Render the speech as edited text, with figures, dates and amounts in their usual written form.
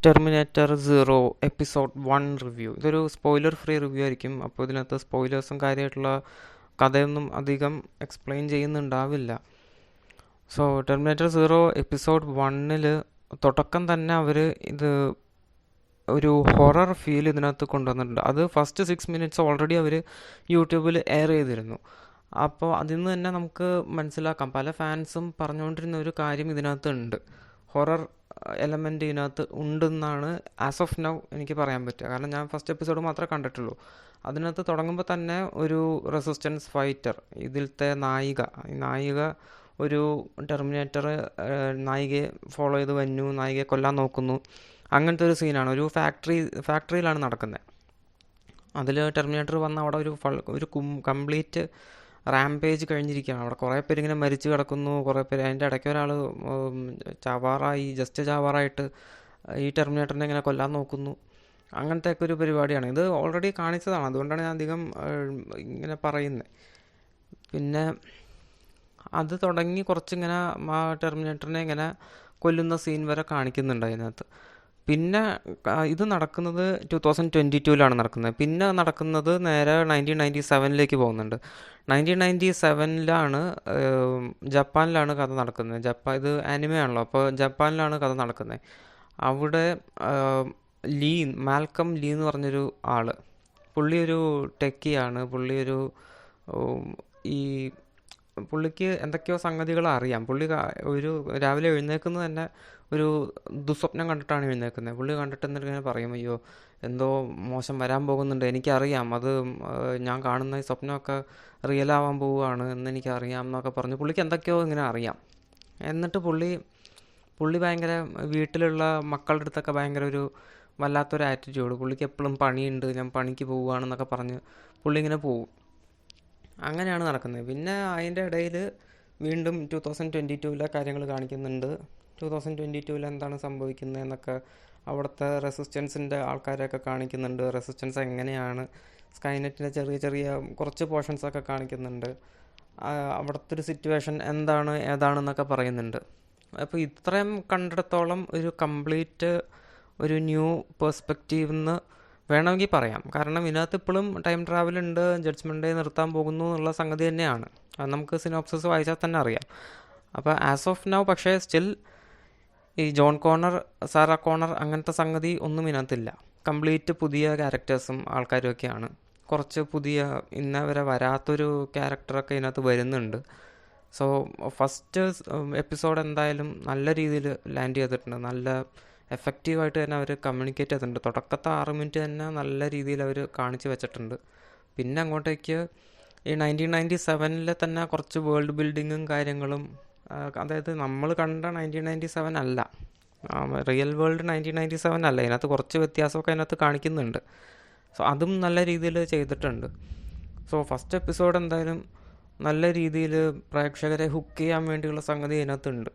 Terminator zero episode 1 review. ഇതൊരു spoiler free review ആയിരിക്കും. അപ്പോൾ ഇതിനകത്ത് സ്പോയിലേഴ്സും കാര്യമായിട്ടുള്ള കഥയൊന്നും അധികം എക്സ്പ്ലെയിൻ ചെയ്യുന്നുണ്ടാവില്ല. സോ ടെർമിനേറ്റർ സീറോ എപ്പിസോഡ് 1-ൽ തുടക്കം തന്നെ അവർ ഇത് ഒരു ഹൊറർ ഫീൽ ഇതിനകത്ത് കൊണ്ടുവന്നിട്ടുണ്ട്. അത് ഫസ്റ്റ് 6 മിനിറ്റ്സ് ഓൾറെഡി അവർ യൂട്യൂബിൽ എയർ ചെയ്തിരുന്നു. അപ്പോൾ അതിൽ നിന്ന് തന്നെ നമുക്ക് മനസ്സിലാക്കാം, പല ഫാൻസും പറഞ്ഞുകൊണ്ടിരുന്ന ഒരു കാര്യം ഇതിനകത്ത് ഉണ്ട്, ഹൊറർ എലമെൻ്റ് ഇതിനകത്ത് ഉണ്ടെന്നാണ് ആസ് ഓഫ് നൗ എനിക്ക് പറയാൻ പറ്റുക. കാരണം ഞാൻ ഫസ്റ്റ് എപ്പിസോഡ് മാത്രമേ കണ്ടിട്ടുള്ളൂ. അതിനകത്ത് തുടങ്ങുമ്പോൾ തന്നെ ഒരു റെസിസ്റ്റൻസ് ഫൈറ്റർ, ഇതിലത്തെ നായിക ഒരു ടെർമിനേറ്റർ നായികയെ ഫോളോ ചെയ്ത് വന്നു, നായികയെ കൊല്ലാൻ നോക്കുന്നു. അങ്ങനത്തെ ഒരു സീനാണ്. ഒരു ഫാക്ടറിയിലാണ് നടക്കുന്നത്. അതിൽ ടെർമിനേറ്റർ വന്ന് അവിടെ ഒരു കംപ്ലീറ്റ് റാംപേജ് കഴിഞ്ഞിരിക്കുകയാണ്. അവിടെ കുറേ പേര് ഇങ്ങനെ മരിച്ചു കിടക്കുന്നു, കുറേ പേര്. അതിൻ്റെ ഇടയ്ക്ക് ഒരാൾ ചാവാറായിട്ട് ഈ ടെർമിനേറ്ററിനെ ഇങ്ങനെ കൊല്ലാൻ നോക്കുന്നു. അങ്ങനത്തെ ഒക്കെ ഒരു പരിപാടിയാണ്. ഇത് ഓൾറെഡി കാണിച്ചതാണ്, അതുകൊണ്ടാണ് ഞാൻ അധികം ഇങ്ങനെ പറയുന്നത്. പിന്നെ അത് തുടങ്ങി കുറച്ചിങ്ങനെ ആ ടെർമിനേറ്ററിനെ ഇങ്ങനെ കൊല്ലുന്ന സീൻ വരെ കാണിക്കുന്നുണ്ട് അതിനകത്ത്. പിന്നെ ഇത് നടക്കുന്നത് 2022-ലാണ് നടക്കുന്നത്. പിന്നെ നടക്കുന്നത് നേരെ 1997-ലേക്ക് പോകുന്നുണ്ട്. 1997-ലാണ് ജപ്പാനിലാണ് കഥ നടക്കുന്നത്. ഇത് ആനിമയാണല്ലോ, അപ്പോൾ ജപ്പാനിലാണ് കഥ നടക്കുന്നത്. അവിടെ മാൽക്കം ലീ എന്ന് പറഞ്ഞൊരു ആൾ, പുള്ളി ഒരു ടെക്കിയാണ്. പുള്ളിക്ക് എന്തൊക്കെയോ സംഗതികൾ അറിയാം. പുള്ളി ഒരു രാവിലെ എഴുന്നേക്കുന്നത് തന്നെ ഒരു ദുസ്വപ്നം കണ്ടിട്ടാണ് എഴുന്നേക്കുന്നത്. പുള്ളി കണ്ടിട്ട് എന്നിട്ട് ഇങ്ങനെ പറയും, അയ്യോ എന്തോ മോശം വരാൻ പോകുന്നുണ്ട്, എനിക്കറിയാം, അത് ഞാൻ കാണുന്ന ഈ സ്വപ്നമൊക്കെ റിയലാവാൻ പോവുകയാണ് എന്നെനിക്കറിയാം എന്നൊക്കെ പറഞ്ഞു. പുള്ളിക്ക് എന്തൊക്കെയോ ഇങ്ങനെ അറിയാം. എന്നിട്ട് പുള്ളി ഭയങ്കര വീട്ടിലുള്ള മക്കളുടെ അടുത്തൊക്കെ ഭയങ്കര ഒരു വല്ലാത്തൊരു ആറ്റിറ്റ്യൂഡ്. പുള്ളിക്ക് എപ്പോഴും പണിയുണ്ട്, ഞാൻ പണിക്ക് പോവുകയാണെന്നൊക്കെ പറഞ്ഞ് പുള്ളി ഇങ്ങനെ പോവും. അങ്ങനെയാണ് നടക്കുന്നത്. പിന്നെ അതിൻ്റെ ഇടയിൽ വീണ്ടും 2022-ലെ കാര്യങ്ങൾ കാണിക്കുന്നുണ്ട്. 2022-ൽ എന്താണ് സംഭവിക്കുന്നതെന്നൊക്കെ അവിടുത്തെ റെസിസ്റ്റൻസിൻ്റെ ആൾക്കാരെയൊക്കെ കാണിക്കുന്നുണ്ട്. റെസിസ്റ്റൻസ് എങ്ങനെയാണ്, സ്കൈനെറ്റിൻ്റെ ചെറിയ ചെറിയ കുറച്ച് പോർഷൻസൊക്കെ കാണിക്കുന്നുണ്ട്. അവിടുത്തെ ഒരു സിറ്റുവേഷൻ ഏതാണെന്നൊക്കെ പറയുന്നുണ്ട്. അപ്പോൾ ഇത്രയും കണ്ടിടത്തോളം ഒരു കംപ്ലീറ്റ് ഒരു ന്യൂ പെർസ്പെക്റ്റീവ് എന്ന് വേണമെങ്കിൽ പറയാം. കാരണം ഇതിനകത്ത് ഇപ്പോഴും ടൈം ട്രാവൽ ഉണ്ട്, ജഡ്ജ്മെൻ്റ് ഡേ നിർത്താൻ പോകുന്നു എന്നുള്ള സംഗതി തന്നെയാണ്. അത് നമുക്ക് സിനോപ്സിസ് വായിച്ചാൽ തന്നെ അറിയാം. അപ്പോൾ ആസ് ഓഫ് നൗ പക്ഷേ സ്റ്റിൽ ഈ ജോൺ കോണർ, സാറ കോണർ അങ്ങനത്തെ സംഗതി ഒന്നും ഇതിനകത്തില്ല. കംപ്ലീറ്റ് പുതിയ ക്യാരക്ടേഴ്സും ആൾക്കാരും ഒക്കെയാണ്. കുറച്ച് പുതിയ ഇന്നവരെ വരാത്തൊരു ക്യാരക്ടറൊക്കെ ഇതിനകത്ത് വരുന്നുണ്ട്. സോ ഫസ്റ്റ് എപ്പിസോഡ് എന്തായാലും നല്ല രീതിയിൽ ലാൻഡ് ചെയ്തിട്ടുണ്ട്. നല്ല എഫക്റ്റീവായിട്ട് തന്നെ അവർ കമ്മ്യൂണിക്കേറ്റ് ചെയ്തിട്ടുണ്ട്. തുടക്കത്തെ 6 മിനിറ്റ് തന്നെ നല്ല രീതിയിൽ അവർ കാണിച്ചു വെച്ചിട്ടുണ്ട്. പിന്നെ അങ്ങോട്ടേക്ക് ഈ 1997-ലെ തന്നെ കുറച്ച് വേൾഡ് ബിൽഡിങ്ങും കാര്യങ്ങളും, അതായത് നമ്മൾ കണ്ട 1997 അല്ല, റിയൽ വേൾഡ് 1997 അല്ല, ഇതിനകത്ത് കുറച്ച് വ്യത്യാസമൊക്കെ അതിനകത്ത് കാണിക്കുന്നുണ്ട്. സോ അതും നല്ല രീതിയിൽ ചെയ്തിട്ടുണ്ട്. സോ ഫസ്റ്റ് എപ്പിസോഡ് എന്തായാലും നല്ല രീതിയിൽ പ്രേക്ഷകരെ ഹുക്ക് ചെയ്യാൻ വേണ്ടിയുള്ള സംഗതി ഇതിനകത്തുണ്ട്.